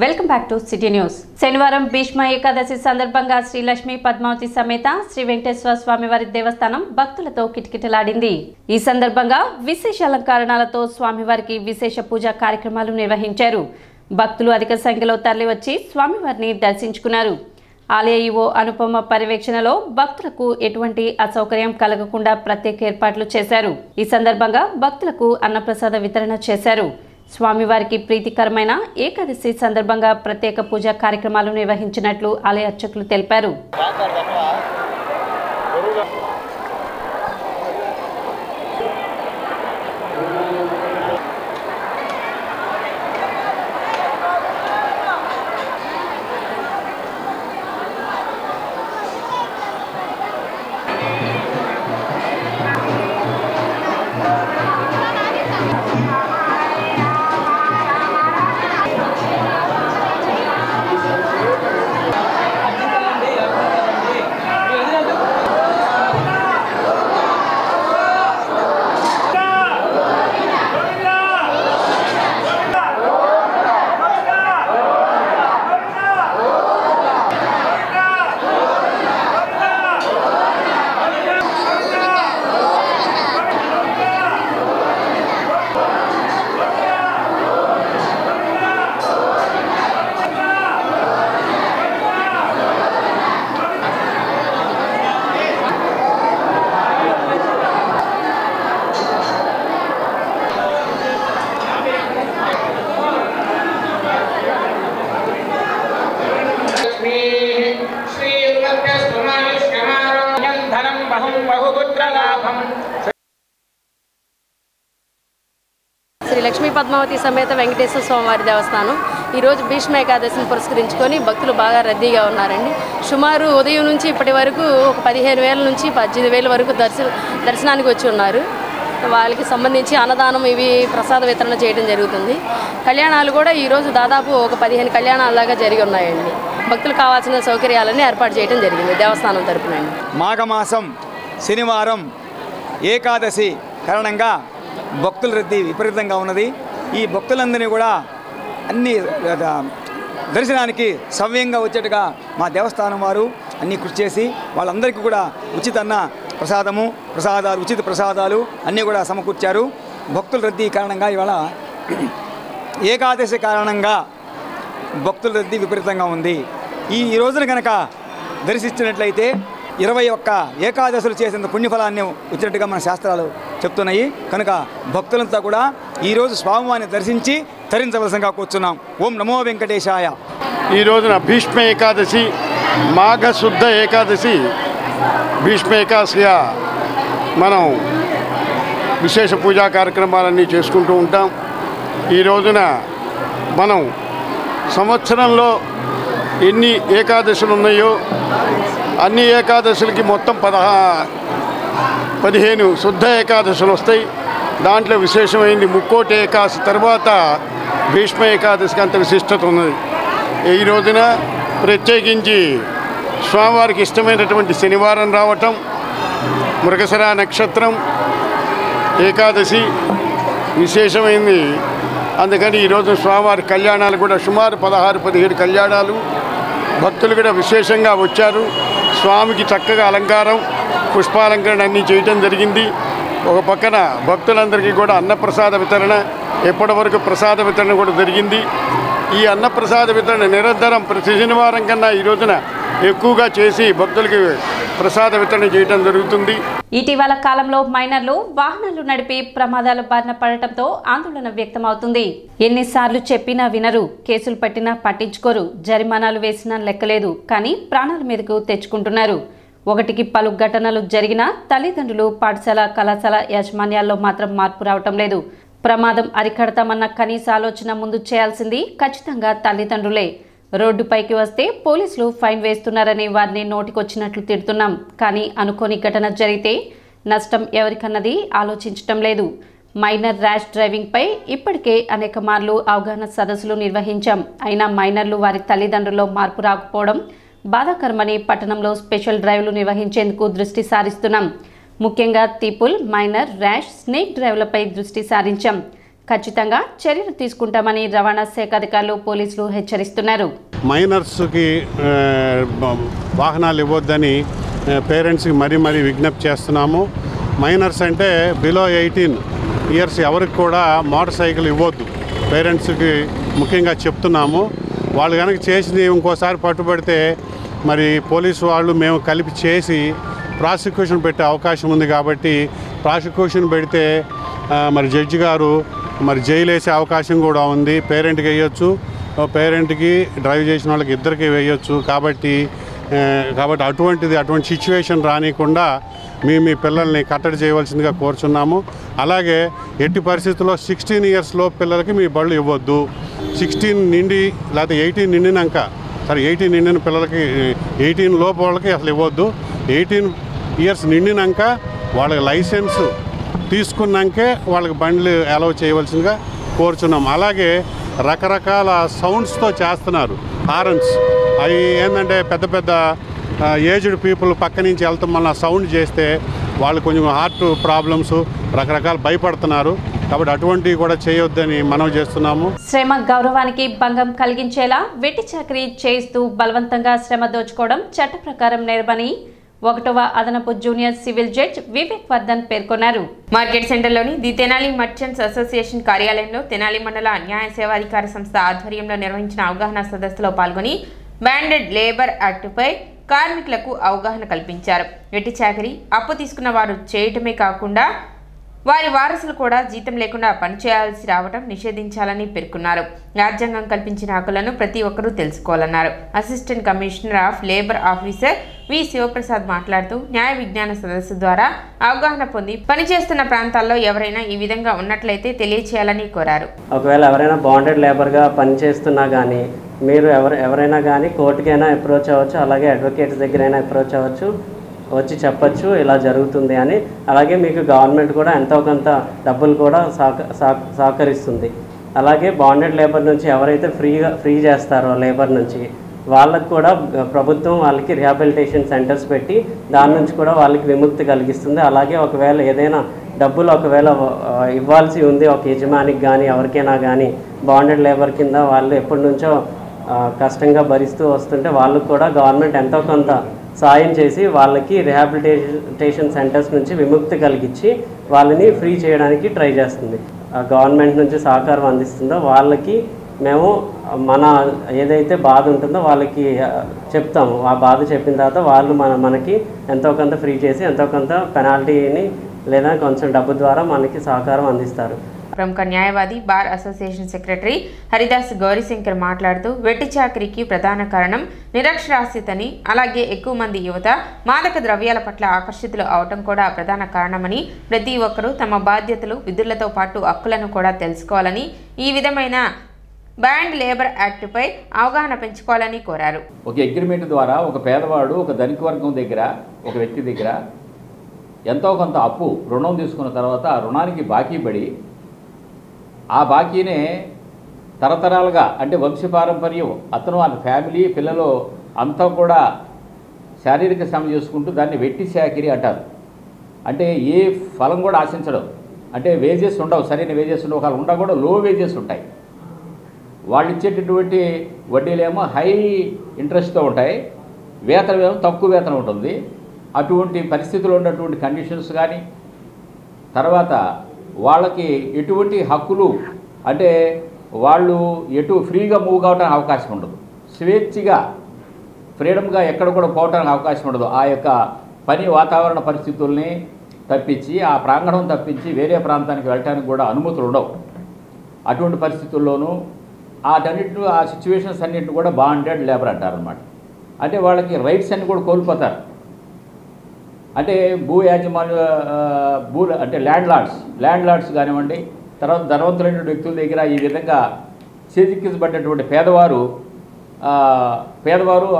Welcome back to city news. శనివారం భీష్మ ఏకాదశి సందర్భంగా శ్రీ లక్ష్మీ పద్మావతి సమేత శ్రీ వెంకటేశ్వర స్వామివారి దేవస్థానం భక్తులతో కిటకిటలాడింది. ఈ సందర్భంగా విశేష అలంకరణలతో స్వామివారికి విశేష పూజా కార్యక్రమాలు నిర్వహించారు. భక్తులు అధిక సంఖ్యలో తరలివచ్చి స్వామివారిని దర్శించుకున్నారు. ఆలయ ఈవో అనుపమ పర్యవేక్షణలో భక్తులకు ఎటువంటి అసౌకర్యం కలగకుండా ప్రత్యేక ఏర్పాట్లు చేశారు. ఈ సందర్భంగా భక్తులకు అన్నప్రసాద వితరణ చేశారు. స్వామివారికి ప్రీతికరమైన ఏకాదశి సందర్భంగా ప్రత్యేక పూజా కార్యక్రమాలు నిర్వహించినట్లు ఆలయ అర్చకులు తెలిపారు. శ్రీ లక్ష్మీ పద్మావతి సమేత వెంకటేశ్వర స్వామివారి దేవస్థానం ఈరోజు భీష్మ ఏకాదశిని పురస్కరించుకొని భక్తులు బాగా రద్దీగా ఉన్నారండి. సుమారు ఉదయం నుంచి ఇప్పటి వరకు ఒక 15,000 నుంచి 18,000 వరకు దర్శనానికి వచ్చి ఉన్నారు. వాళ్ళకి సంబంధించి అన్నదానం ఇవి ప్రసాద వితరణ చేయడం జరుగుతుంది. కళ్యాణాలు కూడా ఈరోజు దాదాపు ఒక 15 కళ్యాణాలలాగా జరిగి ఉన్నాయండి. భక్తులకు కావాల్సిన సౌకర్యాలన్నీ ఏర్పాటు చేయడం జరిగింది దేవస్థానం తరపునండి. మాఘమాసం శనివారం ఏకాదశి కారణంగా భక్తుల రద్దీ విపరీతంగా ఉన్నది. ఈ భక్తులందరినీ కూడా అన్ని దర్శనానికి సవ్యంగా వచ్చేట్టుగా మా దేవస్థానం వారు అన్నీ కృషి చేసి వాళ్ళందరికీ కూడా ఉచిత ఉచిత ప్రసాదాలు అన్నీ కూడా సమకూర్చారు. భక్తుల రద్దీ కారణంగా ఇవాళ ఏకాదశి కారణంగా భక్తుల రద్దీ విపరీతంగా ఉంది. ఈ రోజున కనుక దర్శించినట్లయితే 21 ఏకాదశులు చేసిన పుణ్యఫలాన్ని వచ్చినట్టుగా మన శాస్త్రాలు చెప్తున్నాయి. కనుక భక్తులంతా కూడా ఈరోజు స్వామివారిని దర్శించి తరించవలసిందిగా కూర్చున్నాం. ఓం నమో వెంకటేశాయ. ఈ రోజున భీష్మ ఏకాదశి, మాఘశుద్ధ ఏకాదశి, భీష్మ ఏకాదశిగా మనం విశేష పూజా కార్యక్రమాలన్నీ చేసుకుంటూ ఉంటాం. ఈ రోజున మనం సంవత్సరంలో ఎన్ని ఏకాదశులు ఉన్నాయో అన్ని ఏకాదశులకి మొత్తం 15 శుద్ధ ఏకాదశులు వస్తాయి. దాంట్లో విశేషమైంది ముక్కోటి ఏకాదశి తర్వాత భీష్మ ఏకాదశికి అంత విశిష్టత ఉన్నది. ఈ రోజున ప్రత్యేకించి స్వామివారికి ఇష్టమైనటువంటి శనివారం రావటం, మృగశిర నక్షత్రం, ఏకాదశి విశేషమైంది. అందుకని ఈరోజు స్వామివారి కళ్యాణాలు కూడా సుమారు 16-17 కళ్యాణాలు. భక్తులు కూడా విశేషంగా వచ్చారు. స్వామికి చక్కగా అలంకారం, పుష్పాలంకరణ అన్నీ చేయటం జరిగింది. ఒక పక్కన భక్తులందరికీ కూడా అన్నప్రసాద వితరణ, ఎప్పటి వరకు ప్రసాద వితరణ కూడా జరిగింది. ఈ అన్నప్రసాద వితరణ నిరంతరం ప్రతి శనివారం కన్నా ఈ రోజున ఎక్కువగా చేసి భక్తులకి ప్రసాద వితరణ చేయడం జరుగుతుంది. ఇటీవల కాలంలో మైనర్లు వాహనాలు నడిపి ప్రమాదాల బారిన పడటంతో ఆందోళన వ్యక్తమవుతుంది. ఎన్నిసార్లు చెప్పినా వినరు, కేసులు పట్టినా పట్టించుకోరు, జరిమానాలు వేసినా లెక్కలేదు, కానీ ప్రాణాల మీదకు తెచ్చుకుంటున్నారు. ఒకటికి పలు ఘటనలు జరిగినా తల్లిదండ్రులు, పాఠశాల, కళాశాల యాజమాన్యాల్లో మాత్రం మార్పు రావటం లేదు. ప్రమాదం అరికడతామన్న కనీస ఆలోచన ముందు చేయాల్సింది ఖచ్చితంగా తల్లిదండ్రులే. రోడ్డుపైకి వస్తే పోలీసులు ఫైన్ వేస్తున్నారని వారిని నోటికొచ్చినట్లు తిడుతున్నాం. కానీ అనుకోని ఘటన జరిగితే నష్టం ఎవరికన్నది ఆలోచించటం లేదు. మైనర్ ర్యాష్ డ్రైవింగ్పై ఇప్పటికే అనేక మార్లు అవగాహన సదస్సులు నిర్వహించాం. అయినా మైనర్లు, వారి తల్లిదండ్రుల్లో మార్పు రాకపోవడం బాధాకరమని పట్టణంలో స్పెషల్ డ్రైవ్లు నిర్వహించేందుకు దృష్టి సారిస్తున్నాం. ముఖ్యంగా తిపుల్, మైనర్, ర్యాష్, స్నేక్ డ్రైవ్లపై దృష్టి సారించాం. ఖచ్చితంగా చర్యలు తీసుకుంటామని రవాణా శాఖ అధికారులు పోలీసులు హెచ్చరిస్తున్నారు. మైనర్స్కి వాహనాలు ఇవ్వొద్దని పేరెంట్స్కి మరీ విజ్ఞప్తి చేస్తున్నాము. మైనర్స్ అంటే బిలో 18 ఇయర్స్ ఎవరికి కూడా మోటార్ సైకిల్ ఇవ్వద్దు పేరెంట్స్కి ముఖ్యంగా చెప్తున్నాము. వాళ్ళు కనుక చేసి ఇంకోసారి పట్టుబడితే మరి పోలీసు వాళ్ళు మేము కలిపి చేసి ప్రాసిక్యూషన్ పెట్టే అవకాశం ఉంది. కాబట్టి ప్రాసిక్యూషన్ పెడితే మరి జడ్జి గారు మరి జైలు వేసే అవకాశం కూడా ఉంది. పేరెంట్కి వేయొచ్చు, పేరెంట్కి డ్రైవ్ చేసిన వాళ్ళకి ఇద్దరికి వేయొచ్చు. కాబట్టి అటువంటి సిచ్యువేషన్ రానికుండా మీ పిల్లల్ని కట్టడి చేయవలసిందిగా కోరుచున్నాము. అలాగే ఎట్టి పరిస్థితుల్లో 16 ఇయర్స్ లోపు పిల్లలకి మీ బళ్ళు ఇవ్వద్దు. 16 నిండి లేకపోతే 18 నిండినాక 18 నిండిన పిల్లలకి 18 లోపు వాళ్ళకి అసలు ఇవ్వద్దు. 18 ఇయర్స్ నిండినాక వాళ్ళకి లైసెన్స్ తీసుకున్నాకే వాళ్ళకి బండ్లు అలౌ చేయవలసిందిగా కోరుచున్నాం. అలాగే రకరకాల సౌండ్స్తో చేస్తున్నారు హారన్స్. అవి ఏంటంటే పెద్ద ఏజ్డ్ పీపుల్ పక్క నుంచి వెళ్తాం వల్ల సౌండ్ చేస్తే వాళ్ళు కొంచెం హార్ట్ ప్రాబ్లమ్స్ రకరకాల భయపడుతున్నారు. కాబట్టి అటువంటివి కూడా చేయొద్దని మనం చేస్తున్నాము. శ్రమ గౌరవానికి భంగం కలిగించేలా వెట్టి చాకరీ చేయిస్తూ బలవంతంగా శ్రమ దోచుకోవడం చట్ట ప్రకారం నేరమని 1వ అదనపు junior civil judge Vivek Vardhan పేర్కొన్నారు. మార్కెట్ సెంటర్లోని ది తెనాలి మర్చెంట్స్ అసోసియేషన్ కార్యాలయంలో తెనాలి మండల న్యాయ సేవాధికార సంస్థ ఆధ్వర్యంలో నిర్వహించిన అవగాహన సదస్సులో పాల్గొని బ్యాండెడ్ లేబర్ యాక్టుపై కార్మికులకు అవగాహన కల్పించారు. వెట్టి చాకరీ అప్పు తీసుకున్న వారు చేయటమే కాకుండా వారి వారసులు కూడా జీతం లేకుండా పనిచేయాల్సి రావడం నిషేధించాలని పేర్కొన్నారు. రాజ్యాంగం కల్పించిన హక్కులను ప్రతి ఒక్కరూ తెలుసుకోవాలన్నారు. Assistant commissioner of labour officer V Sivaprasad మాట్లాడుతూ న్యాయ విజ్ఞాన సదస్సు ద్వారా అవగాహన పొంది పనిచేస్తున్న ప్రాంతాల్లో ఎవరైనా ఈ విధంగా ఉన్నట్లయితే తెలియచేయాలని కోరారు. ఒకవేళ ఎవరైనా బాండెడ్ లేబర్గా పనిచేస్తున్నా కానీ మీరు ఎవరైనా కానీ కోర్టుకైనా అప్రోచ్ అవ్వచ్చు, అలాగే అడ్వకేట్స్ దగ్గరైనా అప్రోచ్ అవ్వచ్చు, వచ్చి చెప్పచ్చు ఇలా జరుగుతుంది అని. అలాగే మీకు గవర్నమెంట్ కూడా ఎంతో కొంత డబ్బులు కూడా సహకరిస్తుంది. అలాగే బాండెడ్ లేబర్ నుంచి ఎవరైతే ఫ్రీ చేస్తారో లేబర్ నుంచి వాళ్ళకు కూడా ప్రభుత్వం వాళ్ళకి రిహాబిలిటేషన్ సెంటర్స్ పెట్టి దాని నుంచి కూడా వాళ్ళకి విముక్తి కలిగిస్తుంది. అలాగే ఒకవేళ ఏదైనా డబ్బులు ఒకవేళ ఇవ్వాల్సి ఉంది ఒక యజమానికి కానీ ఎవరికైనా కానీ బాండెడ్ లేబర్ కింద వాళ్ళు ఎప్పటి నుంచో కష్టంగా భరిస్తూ వస్తుంటే వాళ్ళకు కూడా గవర్నమెంట్ ఎంతో కొంత సాయం చేసి వాళ్ళకి రిహాబిలిటేషన్ సెంటర్స్ నుంచి విముక్తి కలిగించి వాళ్ళని ఫ్రీ చేయడానికి ట్రై చేస్తుంది. గవర్నమెంట్ నుంచి సహకారం అందిస్తుందో వాళ్ళకి మేము మన ఏదైతే బాధ ఉంటుందో వాళ్ళకి చెప్తాము. ఆ బాధ చెప్పిన తర్వాత వాళ్ళు మనకి ఎంతో కొంత ఫ్రీ చేసి ఎంతో కొంత పెనాల్టీని లేదా కొంచెం డబ్బు ద్వారా మనకి సహకారం అందిస్తారు. ప్రముఖ న్యాయవాది bar association secretary Haridas Gauri Shankar మాట్లాడుతూ వెట్టి చాకరీకి ప్రధాన కారణం నిరక్షరాస్యతని, అలాగే ఎక్కువ మంది యువత మాదక ద్రవ్యాల పట్ల ఆకర్షితులు అవటం కూడా ప్రధాన కారణమని, ప్రతి ఒక్కరూ తమ బాధ్యతలు విధులతో పాటు హక్కులను కూడా తెలుసుకోవాలని, ఈ విధమైన బ్యాండ్ లేబర్ యాక్ట్పై అవగాహన పెంచుకోవాలని కోరారు. ఒక అగ్రిమెంట్ ద్వారా ఒక పేదవాడు ఒక ధనిక వర్గం దగ్గర ఒక వ్యక్తి దగ్గర ఎంతో కొంత అప్పు రుణం తీసుకున్న తర్వాత ఆ రుణానికి బాకీ పడి ఆ బాకీనే తరతరాలుగా అంటే వంశపారంపర్యం అతను వాళ్ళ ఫ్యామిలీ పిల్లలు అంతా కూడా శారీరక శ్రమ చేసుకుంటూ దాన్ని వెట్టి చాకిరీ అంటారు. అంటే ఏ ఫలం కూడా ఆశించడం, అంటే వేజెస్ ఉండవు, సరైన వేజెస్ ఉండవు, ఒకవేళ ఉండా కూడా లో వేజెస్ ఉంటాయి. వాళ్ళు ఇచ్చేటటువంటి వడ్డీలేమో హై ఇంట్రెస్ట్తో ఉంటాయి, వేతనం ఏమో తక్కువ వేతనం ఉంటుంది. అటువంటి పరిస్థితుల్లో ఉన్నటువంటి కండిషన్స్ కానీ తర్వాత వాళ్ళకి ఎటువంటి హక్కులు అంటే వాళ్ళు ఫ్రీగా మూవ్ కావడానికి అవకాశం ఉండదు, స్వేచ్ఛగా ఫ్రీడమ్గా ఎక్కడ కూడా పోవడానికి అవకాశం ఉండదు. ఆ యొక్క పని వాతావరణ పరిస్థితుల్ని తప్పించి ఆ ప్రాంగణం తప్పించి వేరే ప్రాంతానికి వెళ్ళడానికి కూడా అనుమతులు ఉండవు. అటువంటి పరిస్థితుల్లోనూ ఆ సిచ్యువేషన్స్ అన్నింటిని కూడా బాండెడ్ లేబర్ అంటారనమాట. అంటే వాళ్ళకి రైట్స్ అన్ని కూడా కోల్పోతారు. అంటే భూ యాజమాన్య అంటే ల్యాండ్ లార్డ్స్ కానివ్వండి, తర్వాత ధనవంతులైన వ్యక్తుల దగ్గర ఈ విధంగా చేజిక్కించబడినటువంటి పేదవారు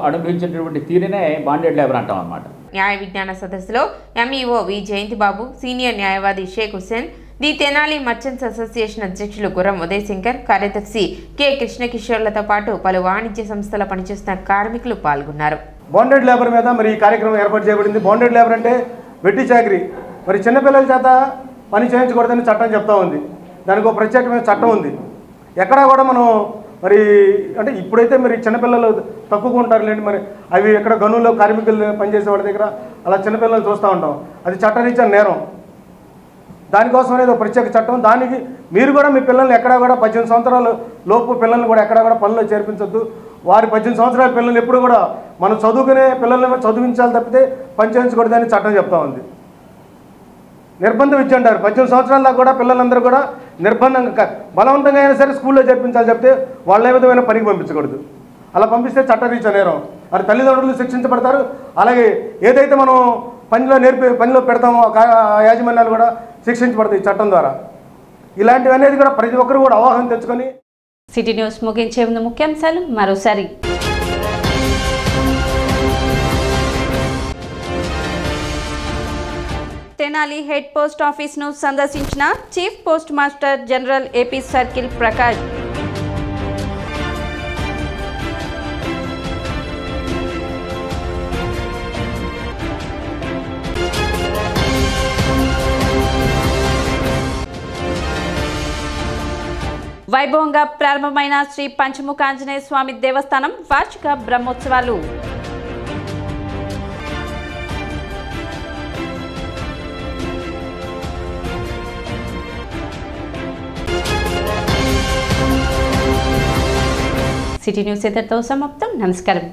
అనుభవించేటటువంటి తీరునే బాండెడ్ లేబర్ అంటాం అన్నమాట. న్యాయ విజ్ఞాన సదస్సులో ఎంఈఓ వి జయంతిబాబు, సీనియర్ న్యాయవాది Sheikh Hussain, the Tenali merchants association అధ్యక్షులు గుర్రం ఉదయశంకర్, కార్యదర్శి కె కృష్ణకిషోర్లతో పాటు పలు వాణిజ్య సంస్థల పనిచేస్తున్న కార్మికులు పాల్గొన్నారు. బాండెడ్ లేబర్ మీద మరి ఈ కార్యక్రమం ఏర్పాటు చేయబడింది. బాండెడ్ లేబర్ అంటే వెట్టి చాకరీ. మరి చిన్నపిల్లల చేత పని చేయించకూడదని చట్టం చెప్తా ఉంది. దానికి ఒక ప్రత్యేకమైన చట్టం ఉంది. ఎక్కడా కూడా మనం మరి అంటే ఇప్పుడైతే మరి చిన్నపిల్లలు తక్కువగా ఉంటారులేండి, మరి అవి ఎక్కడ గనుల్లో కార్మికులు పనిచేసే వాళ్ళ దగ్గర అలా చిన్నపిల్లలు చూస్తూ ఉంటాం. అది చట్టరీత్యా నేరం. దానికోసం అనేది ఒక ప్రత్యేక చట్టం. దానికి మీరు కూడా మీ పిల్లల్ని ఎక్కడా కూడా 18 సంవత్సరాల లోపు పిల్లల్ని కూడా ఎక్కడా కూడా పనుల్లో చేర్పించొద్దు. వారి 18 సంవత్సరాల పిల్లలు ఎప్పుడు కూడా మనం చదువుకునే పిల్లల్ని చదివించాలి తప్పితే పని చేయించకూడదని చట్టం చెప్తా ఉంది. నిర్బంధ విద్య అంటారు. 18 సంవత్సరాల దాకా కూడా పిల్లలందరూ కూడా నిర్బంధంగా బలవంతంగా అయినా సరే స్కూల్లో చేర్పించాలి చెప్తే వాళ్ళ ఏ విధమైన పనికి పంపించకూడదు. అలా పంపిస్తే చట్టరీత్యా నేరం. అది తల్లిదండ్రులు శిక్షించబడతారు. అలాగే ఏదైతే మనం పనిలో పెడతామో యాజమాన్యాలు కూడా శిక్షించబడతాయి ఈ చట్టం ద్వారా. ఇలాంటివి అనేది కూడా ప్రతి ఒక్కరు కూడా అవగాహన తెచ్చుకొని. సిటీ న్యూస్ ముగించే ముందు ముఖ్యాంశాలు మరోసారి. తెనాలి హెడ్ పోస్ట్ ఆఫీస్ను సందర్శించిన chief post master general AP circle Prakash. వైభవంగా ప్రారంభమైన శ్రీ పంచముఖ ఆంజనేయ స్వామి దేవస్థానం వార్షిక బ్రహ్మోత్సవాలు. సిటీ న్యూస్ ఇంతటితో సమాప్తం. నమస్కారం.